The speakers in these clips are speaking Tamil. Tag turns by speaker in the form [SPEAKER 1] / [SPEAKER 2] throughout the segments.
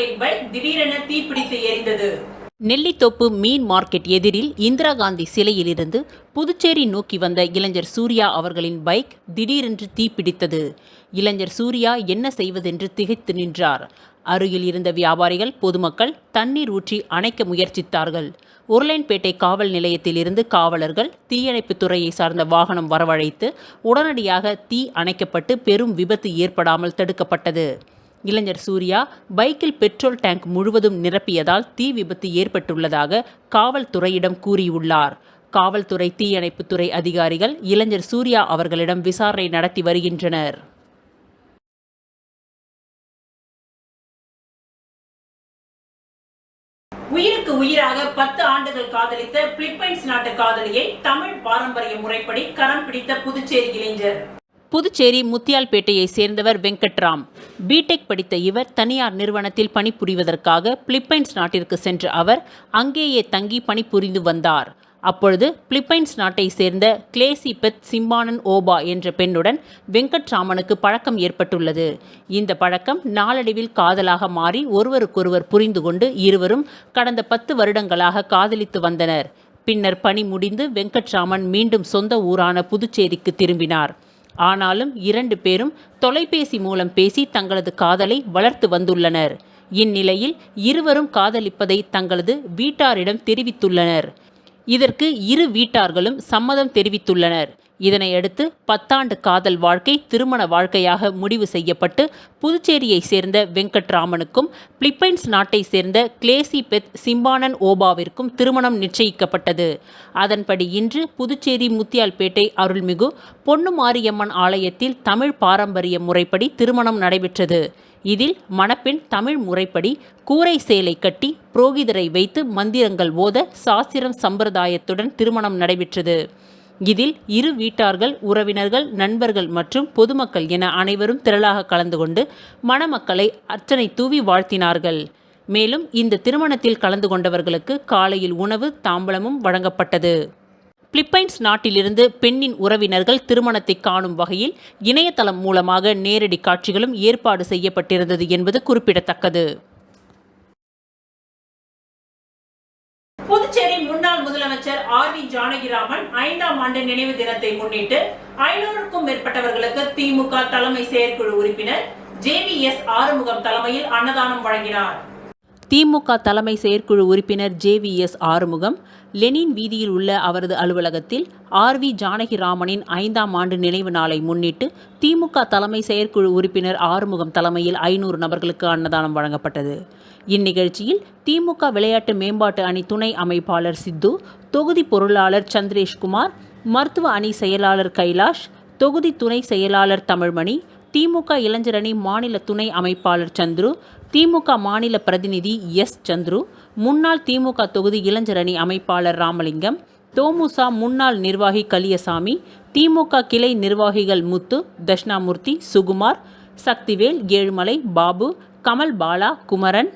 [SPEAKER 1] வீட்டார்களின் பைக் திடீரென தீப்பிடித்து எரிந்தது.
[SPEAKER 2] நெல்லித்தோப்பு மீன் மார்க்கெட் எதிரில் இந்திரா காந்தி சிலையிலிருந்து புதுச்சேரி நோக்கி வந்த இளைஞர் சூர்யா அவர்களின் பைக் திடீரென்று தீப்பிடித்தது. இளைஞர் சூர்யா என்ன செய்வதென்று திகைத்து நின்றார். அருகில் இருந்த வியாபாரிகள், பொதுமக்கள் தண்ணீர் ஊற்றி அணைக்க முயற்சித்தார்கள். உருளையன்பேட்டை காவல் நிலையத்திலிருந்து காவலர்கள், தீயணைப்பு துறையை சார்ந்த வாகனம் வரவழைத்து உடனடியாக தீ அணைக்கப்பட்டு பெரும் விபத்து ஏற்படாமல் தடுக்கப்பட்டது. இளைஞர் சூர்யா பைக்கில் பெட்ரோல் டேங்க் முழுவதும் நிரப்பியதால் தீ விபத்து ஏற்பட்டுள்ளதாக காவல்துறையிடம் கூறியுள்ளார். காவல்துறை, தீயணைப்புத்துறை அதிகாரிகள் இளைஞர் சூர்யா அவர்களிடம் விசாரணை நடத்தி வருகின்றனர்.
[SPEAKER 1] உயிருக்கு உயிராக 10 ஆண்டுகள் காதலித்த பிலிப்பைன்ஸ் நாட்டு காதலியை தமிழ் பாரம்பரிய முறைப்படி கரம் பிடித்த புதுச்சேரி இளைஞர்.
[SPEAKER 2] புதுச்சேரி முத்தியால்பேட்டையை சேர்ந்தவர் வெங்கட்ராம். பிடெக் படித்த இவர் தனியார் நிறுவனத்தில் பணிபுரிவதற்காக பிலிப்பைன்ஸ் நாட்டிற்கு சென்ற அவர் அங்கேயே தங்கி பணிபுரிந்து வந்தார். அப்பொழுது பிலிப்பைன்ஸ் நாட்டை சேர்ந்த கிளேசி பெத் சிம்பானன் ஓபா என்ற பெண்ணுடன் வெங்கட்ராமனுக்கு பழக்கம் ஏற்பட்டுள்ளது. இந்த பழக்கம் நாளடைவில் காதலாக மாறி ஒருவருக்கொருவர் புரிந்து கொண்டு இருவரும் கடந்த 10 வருடங்களாக காதலித்து வந்தனர். பின்னர் பணி முடிந்து வெங்கட்ராமன் மீண்டும் சொந்த ஊரான புதுச்சேரிக்கு திரும்பினார். ஆனாலும் 2 பேரும் தொலைபேசி மூலம் பேசி தங்களது காதலை வளர்த்து வந்துள்ளனர். இந்நிலையில் இருவரும் காதலிப்பதை தங்களது வீட்டாரிடம் தெரிவித்துள்ளனர். இதற்கு இரு வீட்டார்களும் சம்மதம் தெரிவித்துள்ளனர். இதனையடுத்து 10 ஆண்டு காதல் வாழ்க்கை திருமண வாழ்க்கையாக முடிவு செய்யப்பட்டு புதுச்சேரியை சேர்ந்த வெங்கட்ராமனுக்கும் பிலிப்பைன்ஸ் நாட்டை சேர்ந்த கிளேசி பெத் சிம்பானன் ஓபாவிற்கும் திருமணம் நிச்சயிக்கப்பட்டது. அதன்படி இன்று புதுச்சேரி முத்தியால்பேட்டை அருள்மிகு பொன்னுமாரியம்மன் ஆலயத்தில் தமிழ் பாரம்பரிய முறைப்படி திருமணம் நடைபெற்றது. இதில் மணப்பெண் தமிழ் முறைப்படி கூரை சேலை கட்டி புரோகிதரை வைத்து மந்திரங்கள் ஓத சாஸ்திரம் சம்பிரதாயத்துடன் திருமணம் நடைபெற்றது. இதில் இரு வீட்டார்கள், உறவினர்கள், நண்பர்கள் மற்றும் பொதுமக்கள் என அனைவரும் திரளாக கலந்து கொண்டு மணமக்களை அர்ச்சனை தூவி வாழ்த்தினார்கள். மேலும் இந்த திருமணத்தில் கலந்து கொண்டவர்களுக்கு காலையில் உணவு, தாம்பூலமும் வழங்கப்பட்டது. பிலிப்பைன்ஸ் நாட்டிலிருந்து பெண்ணின் உறவினர்கள் திருமணத்தை காணும் வகையில் இணையதளம் மூலமாக நேரடி காட்சிகளும் ஏற்பாடு செய்யப்பட்டிருந்தது என்பது குறிப்பிடத்தக்கது.
[SPEAKER 1] புதுச்சேரி முன்னாள் முதலமைச்சர் ஆர்.வி. ஜானகிராமன் 5ஆம் ஆண்டு நினைவு தினத்தை முன்னிட்டு 500க்கும் மேற்பட்டவர்களுக்கு திமுக தலைமை செயற்குழு உறுப்பினர் ஜே.வி.எஸ். ஆறுமுகம் தலைமையில் அன்னதானம் வழங்கினார்.
[SPEAKER 2] திமுக தலைமை செயற்குழு உறுப்பினர் ஜே.வி.எஸ். ஆறுமுகம் லெனின் வீதியில் உள்ள அவரது அலுவலகத்தில் ஆர்.வி. ஜானகிராமனின் 5ஆம் ஆண்டு நினைவு நாளை முன்னிட்டு திமுக தலைமை செயற்குழு உறுப்பினர் ஆறுமுகம் தலைமையில் 500 நபர்களுக்கு அன்னதானம் வழங்கப்பட்டது. இந்நிகழ்ச்சியில் திமுக விளையாட்டு மேம்பாட்டு அணி துணை அமைப்பாளர் சித்து, தொகுதி பொருளாளர் சந்திரேஷ்குமார், மருத்துவ அணி செயலாளர் கைலாஷ், தொகுதி துணை செயலாளர் தமிழ்மணி, திமுக இளைஞரணி மாநில துணை அமைப்பாளர் சந்துரு, திமுக மாநில பிரதிநிதி எஸ். சந்துரு, முன்னாள் திமுக தொகுதி இளைஞரணி அமைப்பாளர் ராமலிங்கம், தோமுசா முன்னாள் நிர்வாகி கலியசாமி, திமுக கிளை நிர்வாகிகள் Muthu, Dakshinamoorthy, Sukumar, Sakthivel, Ezhumalai, Babu, Kamal Bala, Kumaran,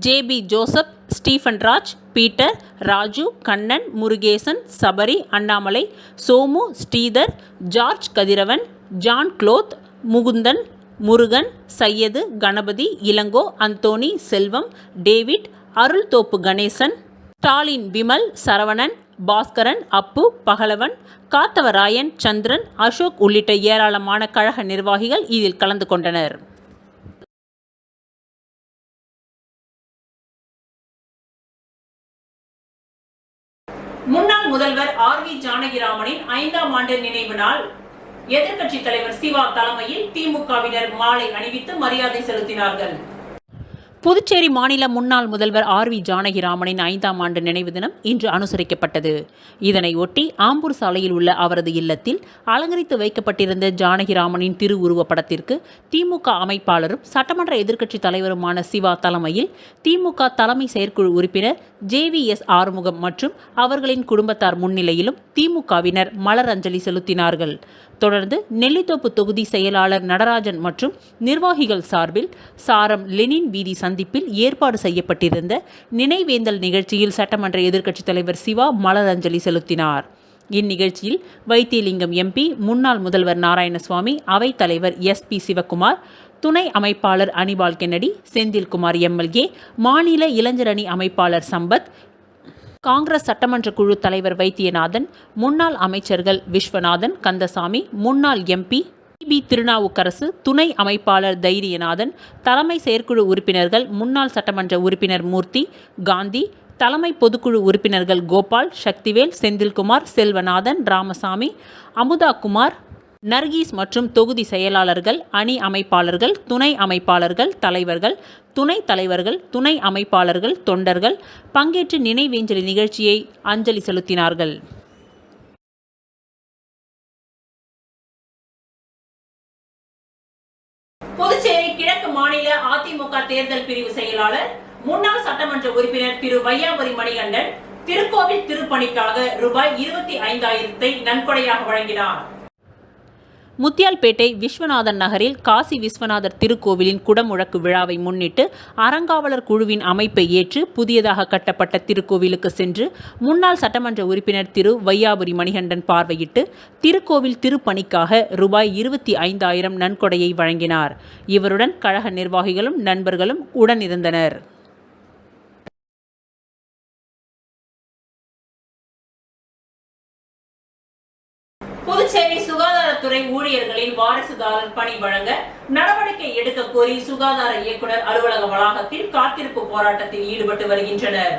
[SPEAKER 2] JP. Joseph, Stephen Raj, Peter, Raju, Kannan, Murugesan, Sabari, Annamalai, Somu, Sridhar, George Kathiravan, John குளோத், முகுந்தன், முருகன், சையது, கணபதி, இளங்கோ, அந்தோணி, செல்வம், டேவிட், அருள்தோப்பு கணேசன், ஸ்டாலின், விமல், சரவணன், பாஸ்கரன், அப்பு, பகலவன், காத்தவராயன், சந்திரன், அசோக் உள்ளிட்ட ஏராளமான கழக நிர்வாகிகள் இதில் கலந்து கொண்டனர்.
[SPEAKER 1] முன்னாள் முதல்வர் ஆர்.வி. ஜானகிராமனின் 5ஆம் ஆண்டு நினைவு நாள் எதிர்க்கட்சி தலைவர் சிவா தலைமையில் திமுகவினர் மாலை அணிவித்து மரியாதை செலுத்தினார்கள்.
[SPEAKER 2] புதுச்சேரி மாநில முன்னாள் முதல்வர் ஆர்.வி. ஜானகிராமனின் 5ஆம் ஆண்டு நினைவு தினம் இன்று அனுசரிக்கப்பட்டது. இதனையொட்டி ஆம்பூர் சாலையில் உள்ள அவரது இல்லத்தில் அலங்கரித்து வைக்கப்பட்டிருந்த ஜானகிராமனின் திருவுருவப் படத்திற்கு திமுக அமைப்பாளரும் சட்டமன்ற எதிர்க்கட்சி தலைவருமான சிவா தலைமையில் திமுக தலைமை செயற்குழு உறுப்பினர் ஜே.வி.எஸ். ஆறுமுகம் மற்றும் அவர்களின் குடும்பத்தார் முன்னிலையிலும் திமுகவினர் மலர் அஞ்சலி செலுத்தினார்கள். தொடர்ந்து நெல்லித்தோப்பு தொகுதி செயலாளர் நடராஜன் மற்றும் நிர்வாகிகள் சார்பில் சாரம் லெனின் வீதி சந்திப்பில் ஏற்பாடு செய்யப்பட்டிருந்த நினைவேந்தல் நிகழ்ச்சியில் சட்டமன்ற எதிர்க்கட்சித் தலைவர் சிவா மலர் அஞ்சலி செலுத்தினார். இந்நிகழ்ச்சியில் வைத்தியலிங்கம் எம்பி, முன்னாள் முதல்வர் நாராயணசுவாமி, அவைத் தலைவர் எஸ்.பி. சிவக்குமார், துணை அமைப்பாளர் அனிபால் கென்னடி, செந்தில்குமார் எம்எல்ஏ, மாநில இளைஞர் அணி அமைப்பாளர் சம்பத், காங்கிரஸ் சட்டமன்ற குழு தலைவர் வைத்தியநாதன், முன்னாள் அமைச்சர்கள் விஸ்வநாதன், கந்தசாமி, முன்னாள் எம்பி திருநாவுக்கரசு, துணை அமைப்பாளர் தைரியநாதன், தலைமை செயற்குழு உறுப்பினர்கள் முன்னாள் சட்டமன்ற உறுப்பினர் மூர்த்தி, காந்தி, தலைமை பொதுக்குழு உறுப்பினர்கள் கோபால், சக்திவேல், செந்தில்குமார், செல்வநாதன், ராமசாமி, அமுதாகுமார், நர்கீஸ் மற்றும் தொகுதி செயலாளர்கள், அணி அமைப்பாளர்கள், துணை அமைப்பாளர்கள், தலைவர்கள், துணைத் தலைவர்கள், துணை அமைப்பாளர்கள், தொண்டர்கள் பங்கேற்று நினைவேஞ்சலி நிகழ்ச்சியை அஞ்சலி செலுத்தினார்கள்.
[SPEAKER 1] புதுச்சேரி கிழக்கு மாநில அதிமுக தேர்தல் பிரிவு செயலாளர் முன்னாள் சட்டமன்ற உறுப்பினர் திரு வையாபுரி மணிகண்டன் திருக்கோவில் திருப்பணிக்காக ரூபாய் 25,000 நன்கொடையாக வழங்கினார்.
[SPEAKER 2] முத்தியால்பேட்டை விஸ்வநாதன் நகரில் காசி விஸ்வநாதர் திருக்கோவிலின் குடமுழக்கு விழாவை முன்னிட்டு அறங்காவலர் குழுவின் அமைப்பை ஏற்று புதியதாக கட்டப்பட்ட திருக்கோவிலுக்கு சென்று முன்னாள் சட்டமன்ற உறுப்பினர் திரு வையாபுரி மணிகண்டன் பார்வையிட்டு திருக்கோவில் திருப்பணிக்காக ரூபாய் 25,000 நன்கொடையை வழங்கினார். இவருடன் கழக நிர்வாகிகளும் நண்பர்களும் உடனிருந்தனர்.
[SPEAKER 1] புதுச்சேரி சுகாதாரத்துறை ஊழியர்களின் வாரிசுதாரர் பணி வழங்க நடவடிக்கை எடுக்க கோரி சுகாதார இயக்குனர் அலுவலக வளாகத்தில் காத்திருப்பு போராட்டத்தில் ஈடுபட்டு வருகின்றனர்.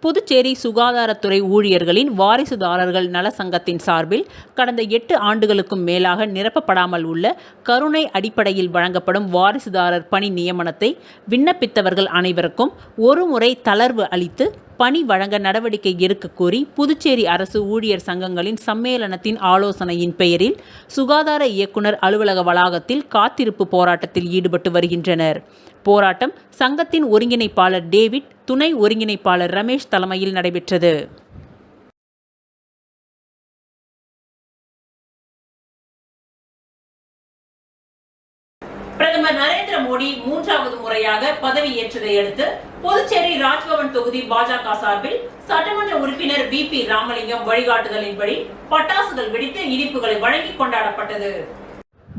[SPEAKER 2] புதுச்சேரி சுகாதாரத்துறை ஊழியர்களின் வாரிசுதாரர்கள் நல சங்கத்தின் சார்பில் கடந்த 8 ஆண்டுகளுக்கும் மேலாக நிரப்பப்படாமல் உள்ள கருணை அடிப்படையில் வழங்கப்படும் வாரிசுதாரர் பணி நியமனத்தை விண்ணப்பித்தவர்கள் அனைவருக்கும் ஒருமுறை தளர்வு அளித்து பணி வழங்க நடவடிக்கை எடுக்க கோரி புதுச்சேரி அரசு ஊழியர் சங்கங்களின் சம்மேளனத்தின் ஆலோசனையின் பெயரில் சுகாதார இயக்குனர் அலுவலக வளாகத்தில் காத்திருப்பு போராட்டத்தில் ஈடுபட்டு வருகின்றனர். போராட்டம் சங்கத்தின் ஒருங்கிணைப்பாளர் டேவிட், துணை ஒருங்கிணைப்பாளர் ரமேஷ் தலைமையில் நடைபெற்றது.
[SPEAKER 1] பிரதமர் நரேந்திர மோடி 3வது முறையாக பதவியேற்றதை அடுத்து புதுச்சேரி ராஜ்பவன் தொகுதி பாஜக சார்பில் சட்டமன்ற உறுப்பினர் வி.பி. ராமலிங்கம் வழிகாட்டுதலின்படி பட்டாசுகள் வெடித்து இனிப்புகளை வழங்கி கொண்டாடப்பட்டது.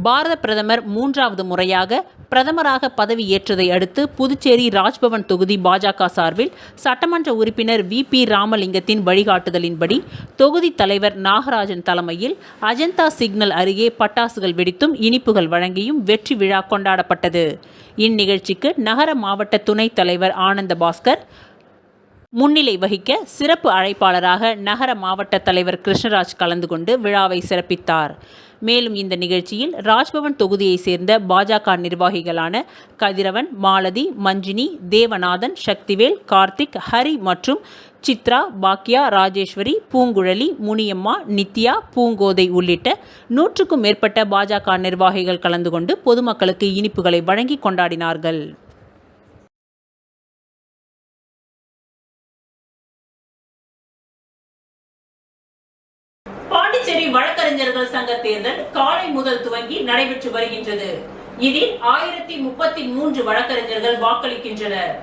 [SPEAKER 2] பாரத பிரதமர் 3வது முறையாக பிரதமராக பதவியேற்றதை அடுத்து புதுச்சேரி ராஜ்பவன் தொகுதி பாஜக சார்பில் சட்டமன்ற உறுப்பினர் வி.பி. ராமலிங்கத்தின் வழிகாட்டுதலின்படி தொகுதி தலைவர் நாகராஜன் தலைமையில் அஜந்தா சிக்னல் அருகே பட்டாசுகள் வெடித்தும் இனிப்புகள் வழங்கியும் வெற்றி விழா கொண்டாடப்பட்டது. இந்நிகழ்ச்சிக்கு நகர மாவட்ட துணைத் தலைவர் ஆனந்த பாஸ்கர் முன்னிலை வகிக்க சிறப்பு அழைப்பாளராக நகர மாவட்ட தலைவர் கிருஷ்ணராஜ் கலந்து கொண்டு விழாவை சிறப்பித்தார். மேலும் இந்த நிகழ்ச்சியில் ராஜ்பவன் தொகுதியை சேர்ந்த பாஜக நிர்வாகிகளான கதிரவன், மாலதி, மஞ்சினி, தேவநாதன், சக்திவேல், கார்த்திக், ஹரி மற்றும் சித்ரா, பாக்யா, ராஜேஸ்வரி, பூங்குழலி, முனியம்மா, நித்யா, பூங்கோதை உள்ளிட்ட 100க்கும் மேற்பட்ட பாஜக நிர்வாகிகள் கலந்து கொண்டு பொதுமக்களுக்கு இனிப்புகளை வழங்கி கொண்டாடினார்கள்.
[SPEAKER 1] பாண்டிச்சேரி வழக்கறிஞர்கள் சங்க தேர்தல் காலை முதல் துவங்கி நடைபெற்று வருகின்றது. இதில் 1033 வழக்கறிஞர்கள் வாக்களிக்கின்றனர்.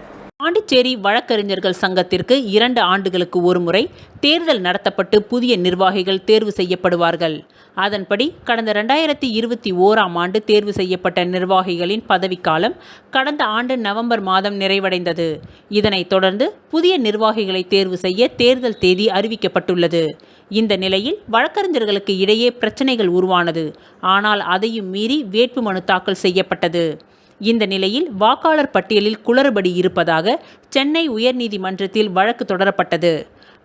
[SPEAKER 2] பாண்டிச்சேரி வழக்கறிஞர்கள் சங்கத்திற்கு 2 ஆண்டுகளுக்கு ஒருமுறை தேர்தல் நடத்தப்பட்டு புதிய நிர்வாகிகள் தேர்வு செய்யப்படுவார்கள். அதன்படி கடந்த 2021ஆம் ஆண்டு தேர்வு செய்யப்பட்ட நிர்வாகிகளின் பதவிக்காலம் கடந்த ஆண்டு நவம்பர் மாதம் நிறைவடைந்தது. இதனைத் தொடர்ந்து புதிய நிர்வாகிகளை தேர்வு செய்ய தேர்தல் தேதி அறிவிக்கப்பட்டுள்ளது. இந்த நிலையில் வழக்கறிஞர்களுக்கு இடையே பிரச்சனைகள் உருவானது. ஆனால் அதையும் மீறி வேட்புமனு தாக்கல் செய்யப்பட்டது. இந்த நிலையில் வாக்காளர் பட்டியலில் குளறுபடி இருப்பதாக சென்னை உயர்நீதிமன்றத்தில் வழக்கு தொடரப்பட்டது.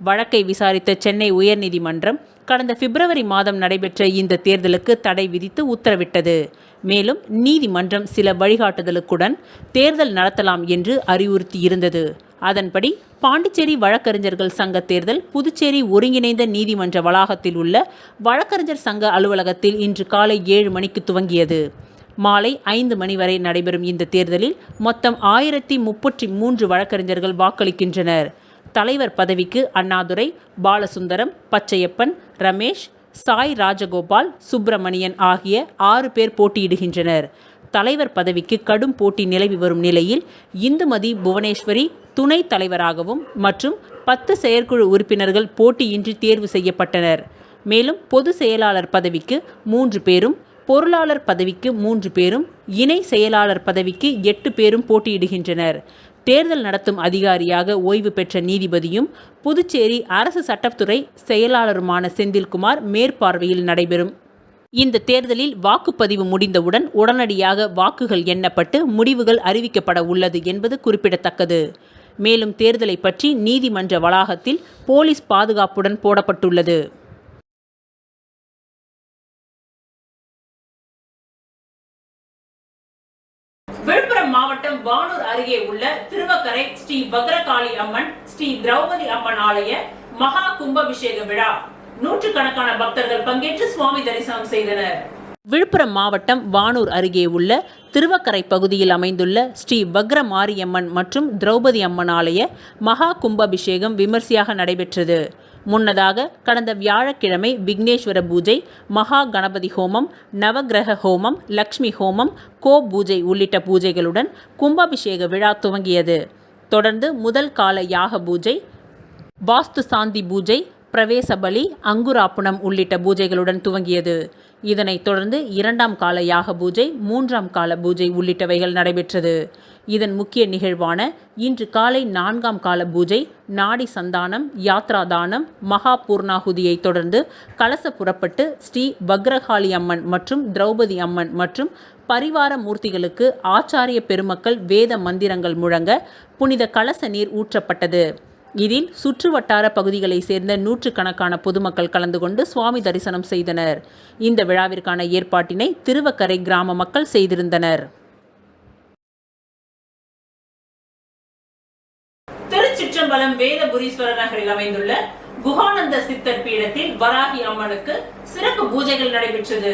[SPEAKER 2] வழக்கை விசாரித்த சென்னை உயர்நீதிமன்றம் கடந்த பிப்ரவரி மாதம் நடைபெற்ற இந்த தேர்தலுக்கு தடை விதித்து உத்தரவிட்டது. மேலும் நீதிமன்றம் சில வழிகாட்டுதலுக்குடன் தேர்தல் நடத்தலாம் என்று அறிவுறுத்தியிருந்தது. அதன்படி பாண்டிச்சேரி வழக்கறிஞர்கள் சங்க தேர்தல் புதுச்சேரி ஒருங்கிணைந்த நீதிமன்ற வளாகத்தில் உள்ள வழக்கறிஞர் சங்க அலுவலகத்தில் இன்று காலை 7 மணிக்கு துவங்கியது. மாலை 5 மணி வரை நடைபெறும் இந்த தேர்தலில் மொத்தம் 1033 வழக்கறிஞர்கள் வாக்களிக்கின்றனர். தலைவர் பதவிக்கு அண்ணாதுரை, பாலசுந்தரம், பச்சையப்பன், ரமேஷ், சாய் ராஜகோபால், சுப்பிரமணியன் ஆகிய 6 பேர் போட்டியிடுகின்றனர். தலைவர் பதவிக்கு கடும் போட்டி நிலவி வரும் நிலையில் இந்துமதி புவனேஸ்வரி துணைத் தலைவராகவும் மற்றும் 10 செயற்குழு உறுப்பினர்கள் போட்டியின்றி தேர்வு செய்யப்பட்டனர். மேலும் பொது செயலாளர் பதவிக்கு 3 பேரும், பொருளாளர் பதவிக்கு 3 பேரும் இணை செயலாளர் பதவிக்கு 8 பேரும் போட்டியிடுகின்றனர். தேர்தல் நடத்தும் அதிகாரியாக ஓய்வு பெற்ற நீதிபதியும் புதுச்சேரி அரசு சட்டத்துறை செயலாளருமான செந்தில்குமார் மேற்பார்வையில் நடைபெறும். இந்த தேர்தலில் வாக்குப்பதிவு முடிந்தவுடன் உடனடியாக வாக்குகள் எண்ணப்பட்டு முடிவுகள் அறிவிக்கப்பட உள்ளது என்பது குறிப்பிடத்தக்கது. மேலும் தேர்தலை பற்றி நீதிமன்ற வளாகத்தில் போலீஸ் பாதுகாப்புடன் போடப்பட்டுள்ளது.
[SPEAKER 1] விழுப்புரம் மாவட்டம் வானூர் அருகே உள்ள திருவக்கரை ஸ்ரீ பத்ரகாளி அம்மன், ஸ்ரீ திரௌபதி அம்மன் ஆலய மகா கும்பாபிஷேக விழா நூற்றுக்கணக்கான பக்தர்கள் பங்கேற்று சுவாமி தரிசனம் செய்தனர்.
[SPEAKER 2] விழுப்புரம் மாவட்டம் வானூர் அருகே உள்ள திருவக்கரை பகுதியில் அமைந்துள்ள ஸ்ரீ வக்ர மாரியம்மன் மற்றும் திரௌபதி அம்மன் ஆலய மகா கும்பாபிஷேகம் விமர்சையாக நடைபெற்றது. முன்னதாக கடந்த வியாழக்கிழமை விக்னேஸ்வர பூஜை, மகா கணபதி ஹோமம், நவகிரக ஹோமம், லக்ஷ்மி ஹோமம், கோ பூஜை உள்ளிட்ட பூஜைகளுடன் கும்பாபிஷேக விழா துவங்கியது. தொடர்ந்து முதல் கால யாக பூஜை, வாஸ்து சாந்தி பூஜை, பிரவேச பலி, அங்குராப்புணம் உள்ளிட்ட பூஜைகளுடன் துவங்கியது. இதனைத் தொடர்ந்து 2ஆம் கால யாக பூஜை, 3ஆம் கால பூஜை உள்ளிட்டவைகள் நடைபெற்றது. இதன் முக்கிய நிகழ்வான இன்று காலை 4ஆம் கால பூஜை, நாடி சந்தானம், யாத்ரா தானம், மகா பூர்ணாகுதியை தொடர்ந்து கலச புறப்பட்டு ஸ்ரீ பத்ரகாளி அம்மன் மற்றும் திரௌபதி அம்மன் மற்றும் பரிவார மூர்த்திகளுக்கு ஆச்சாரிய பெருமக்கள் வேத மந்திரங்கள் முழங்க புனித கலச நீர் ஊற்றப்பட்டது. இதில் சுற்றுவட்டார பகுதிகளை சேர்ந்த நூற்றுக்கணக்கான பொதுமக்கள் கலந்து கொண்டு சுவாமி தரிசனம் செய்தனர். இந்த விழாவிற்கான ஏற்பாட்டினை திருவக்கரை கிராம மக்கள் செய்திருந்தனர்.
[SPEAKER 1] திருச்சிற்றம்பலம் வேதபுரீஸ்வரர் நகரில் அமைந்துள்ள குஹானந்த சித்தர் பீடத்தில் வராகி அம்மனுக்கு சிறப்பு பூஜைகள் நடைபெற்றது.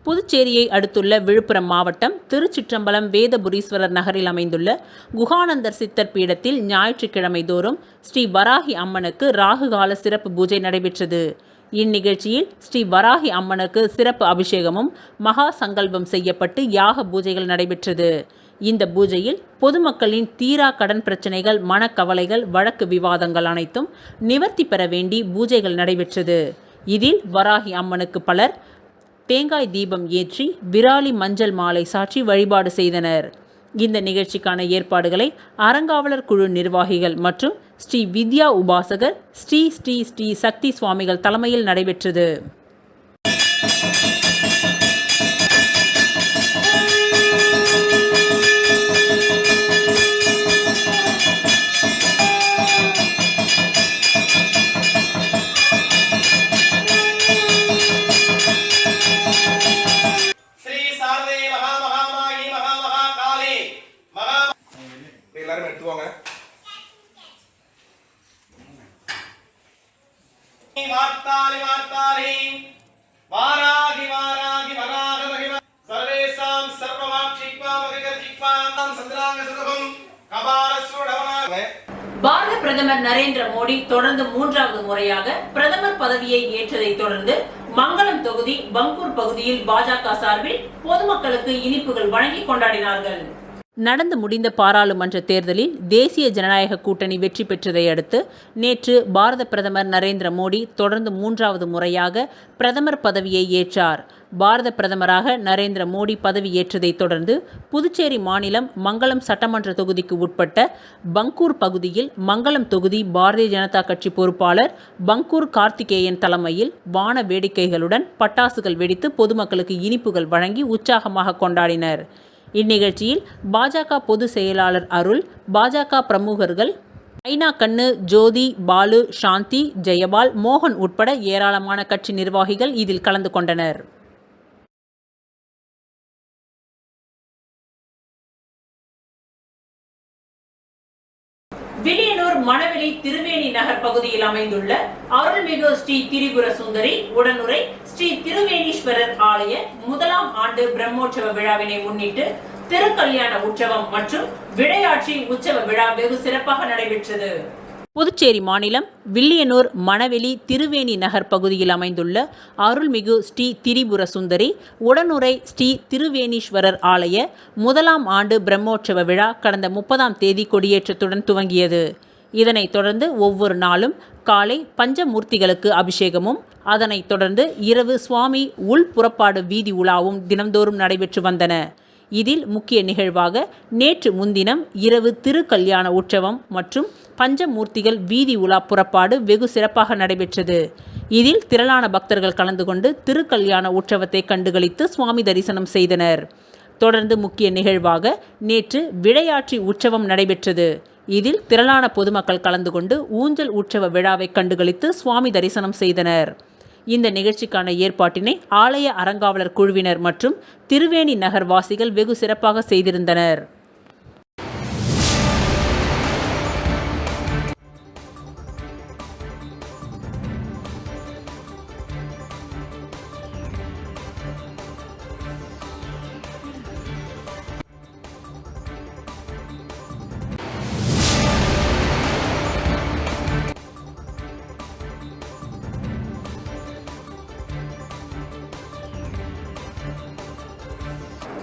[SPEAKER 2] புதுச்சேரியை அடுத்துள்ள விழுப்புரம் மாவட்டம் திருச்சிற்றம்பலம் வேதபுரீஸ்வரர் நகரில் அமைந்துள்ள குஹானந்தர் சித்தர் பீடத்தில் ஞாயிற்றுக்கிழமை தோறும் ஸ்ரீ வராகி அம்மனுக்கு ராகுகால சிறப்பு பூஜை நடைபெற்றது. இந்நிகழ்ச்சியில் ஸ்ரீ வராகி அம்மனுக்கு சிறப்பு அபிஷேகமும் மகா சங்கல்பம் செய்யப்பட்டு யாக பூஜைகள் நடைபெற்றது. இந்த பூஜையில் பொதுமக்களின் தீரா கடன் பிரச்சனைகள், மனக்கவலைகள், வழக்கு விவாதங்கள் அனைத்தும் நிவர்த்தி பெற வேண்டி பூஜைகள் நடைபெற்றது. இதில் வராகி அம்மனுக்கு பலர் தேங்காய் தீபம் ஏற்றி விராலி மஞ்சள் மாலை சாற்றி வழிபாடு செய்தனர். இந்த நிகழ்ச்சிக்கான ஏற்பாடுகளை அறங்காவலர் குழு நிர்வாகிகள் மற்றும் ஸ்ரீ வித்யா உபாசகர் ஸ்ரீ ஸ்ரீ ஸ்ரீ சக்தி சுவாமிகள் தலைமையில் நடைபெற்றது.
[SPEAKER 3] வார்த்தாலி வார்த்தாலி வாராகி வாராகி வராக மகிம சர்வேசாம் சர்வமாக்ஷிக்வாம் அகிகர்ஜிக்வாம் சந்திராங்க சுரபம் கபாலஸ்வடவன.
[SPEAKER 1] பாரத பிரதமர் நரேந்திர மோடி தொடர்ந்து 3வது முறையாக பிரதமர் பதவியை ஏற்றதை தொடர்ந்து மங்களம் தொகுதி பங்கூர் பகுதியில் பாஜக சார்பில் பொதுமக்களுக்கு இனிப்புகள் வழங்கி கொண்டாடினார்கள்.
[SPEAKER 2] நடந்து முடிந்த பாராளுமன்ற தேர்தலில் தேசிய ஜனநாயக கூட்டணி வெற்றி பெற்றதை அடுத்து நேற்று பாரத பிரதமர் நரேந்திர மோடி தொடர்ந்து 3வது முறையாக பிரதமர் பதவியை ஏற்றார். பாரத பிரதமராக நரேந்திர மோடி பதவி ஏற்றதை தொடர்ந்து புதுச்சேரி மாநிலம் மங்களம் சட்டமன்ற தொகுதிக்கு உட்பட்ட பங்கூர் பகுதியில் மங்களம் தொகுதி பாரதிய ஜனதா கட்சி பொறுப்பாளர் பங்கூர் கார்த்திகேயன் தலைமையில் வான வேடிக்கைகளுடன் பட்டாசுகள் வெடித்து பொதுமக்களுக்கு இனிப்புகள் வழங்கி உற்சாகமாக கொண்டாடினர். இந்நிகழ்ச்சியில் பாஜக பொதுச் செயலாளர் அருள், பாஜக பிரமுகர்கள் ஐனா கண்ணு, ஜோதி, பாலு, சாந்தி, ஜெயபால், மோகன் உட்பட ஏராளமான கட்சி நிர்வாகிகள் இதில் கலந்து கொண்டனர்.
[SPEAKER 1] வில்லியனூர் மணவெளி திருவேணி நகர் பகுதியில் அமைந்துள்ள அருள்மிகு ஸ்ரீ திரிபுர சுந்தரி உடனுரை ஸ்ரீ திருவேணீஸ்வரர் ஆலய 1ஆம் ஆண்டு பிரம்மோற்சவ விழாவினை முன்னிட்டு திருக்கல்யாண உற்சவம் மற்றும் விளையாட்சி உற்சவ விழா வெகு சிறப்பாக நடைபெற்றது.
[SPEAKER 2] புதுச்சேரி மாநிலம் வில்லியனூர் மணவெளி திருவேணி நகர் பகுதியில் அமைந்துள்ள அருள்மிகு ஸ்ரீ திரிபுர சுந்தரி உடனுரை ஸ்ரீ திருவேணீஸ்வரர் ஆலய 1ஆம் ஆண்டு பிரம்மோற்சவ விழா கடந்த 30ஆம் தேதி கொடியேற்றத்துடன் துவங்கியது. இதனைத் தொடர்ந்து ஒவ்வொரு நாளும் காலை பஞ்சமூர்த்திகளுக்கு அபிஷேகமும் அதனைத் தொடர்ந்து இரவு சுவாமி உள் புறப்பாடு வீதி உலாவும் தினந்தோறும் நடைபெற்று வந்தன. இதில் முக்கிய நிகழ்வாக நேற்று முன்தினம் இரவு திருக்கல்யாண உற்சவம் மற்றும் பஞ்சமூர்த்திகள் வீதி உலா புறப்பாடு வெகு சிறப்பாக நடைபெற்றது. இதில் திரளான பக்தர்கள் கலந்து கொண்டு திருக்கல்யாண உற்சவத்தை கண்டுகளித்து சுவாமி தரிசனம் செய்தனர். தொடர்ந்து முக்கிய நிகழ்வாக நேற்று விளையாட்டு உற்சவம் நடைபெற்றது. இதில் திரளான பொதுமக்கள் கலந்து கொண்டு ஊஞ்சல் உற்சவ விழாவை கண்டுகளித்து சுவாமி தரிசனம் செய்தனர். இந்த நிகழ்ச்சிக்கான ஏற்பாட்டினை ஆலய அறங்காவலர் குழுவினர் மற்றும் திருவேணி நகர் வாசிகள் வெகு சிறப்பாக செய்திருந்தனர்.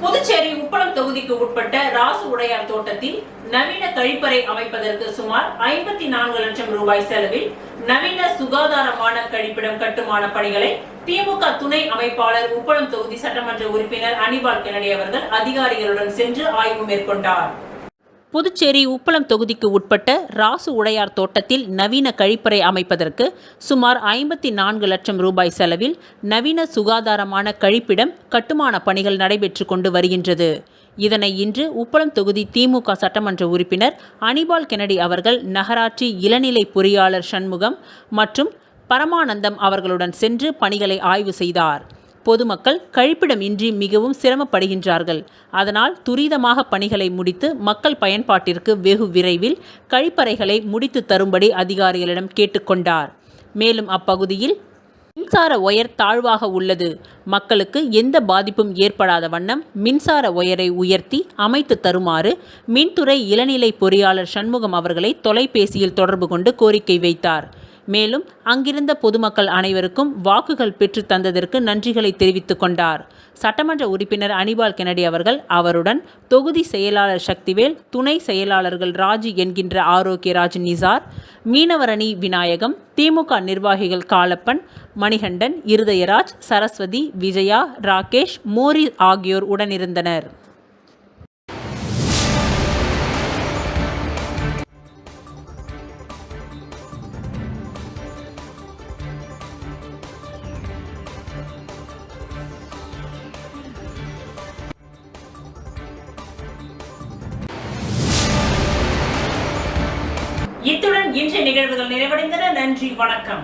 [SPEAKER 1] புதுச்சேரி உப்பளம் தொகுதிக்கு உட்பட்ட ராசு உடையார் தோட்டத்தில் நவீன கழிப்பறை அமைப்பதற்கு சுமார் 54 லட்சம் ரூபாய் செலவில் நவீன சுகாதாரமான கழிப்பிடம் கட்டுமான பணிகளை திமுக துணை அமைப்பாளர் உப்பளம் தொகுதி சட்டமன்ற உறுப்பினர் அனிபால் கென்னடி அவர்கள் அதிகாரிகளுடன் சென்று ஆய்வு மேற்கொண்டார்.
[SPEAKER 2] புதுச்சேரி உப்பளம் தொகுதிக்கு உட்பட்ட ராசு உடையார் தோட்டத்தில் நவீன கழிப்பறை அமைப்பதற்கு சுமார் 54 லட்சம் ரூபாய் செலவில் நவீன சுகாதாரமான கழிப்பிடம் கட்டுமான பணிகள் நடைபெற்று கொண்டு வருகின்றது. இதனை இன்று உப்பளம் தொகுதி திமுக சட்டமன்ற உறுப்பினர் அனிபால் கென்னடி அவர்கள் நகராட்சி இளநிலை பொறியாளர் சண்முகம் மற்றும் பரமானந்தம் அவர்களுடன் சென்று பணிகளை ஆய்வு செய்தார். பொதுமக்கள் கழிப்பிடம் இன்றி மிகவும் சிரமப்படுகின்றார்கள். அதனால் துரிதமாக பணிகளை முடித்து மக்கள் பயன்பாட்டிற்கு வெகு விரைவில் கழிப்பறைகளை முடித்து தரும்படி அதிகாரிகளிடம் கேட்டுக்கொண்டார். மேலும் அப்பகுதியில் மின்சார ஒயர் தாழ்வாக உள்ளது. மக்களுக்கு எந்த பாதிப்பும் ஏற்படாத வண்ணம் மின்சார ஒயரை உயர்த்தி அமைத்து தருமாறு மின்துறை இளநிலை பொறியாளர் சண்முகம் அவர்களை தொலைபேசியில் தொடர்பு கொண்டு கோரிக்கை வைத்தார். மேலும் அங்கிருந்த பொதுமக்கள் அனைவருக்கும் வாக்குகள் பெற்று தந்ததற்கு நன்றிகளை தெரிவித்துக் கொண்டார். சட்டமன்ற உறுப்பினர் அனிபால் கென்னடி அவர்கள் அவருடன் தொகுதி செயலாளர் சக்திவேல், துணை செயலாளர்கள் ராஜு என்கின்ற ஆரோக்கியராஜ், நிசார், மீனவரணி விநாயகம், திமுக நிர்வாகிகள் காலப்பன், மணிகண்டன், இருதயராஜ், சரஸ்வதி, விஜயா, ராகேஷ், மோரி ஆகியோர் உடனிருந்தனர்.
[SPEAKER 1] இத்துடன் இன்றைய நிகழ்வுகள் நிறைவடைந்தன. நன்றி, வணக்கம்.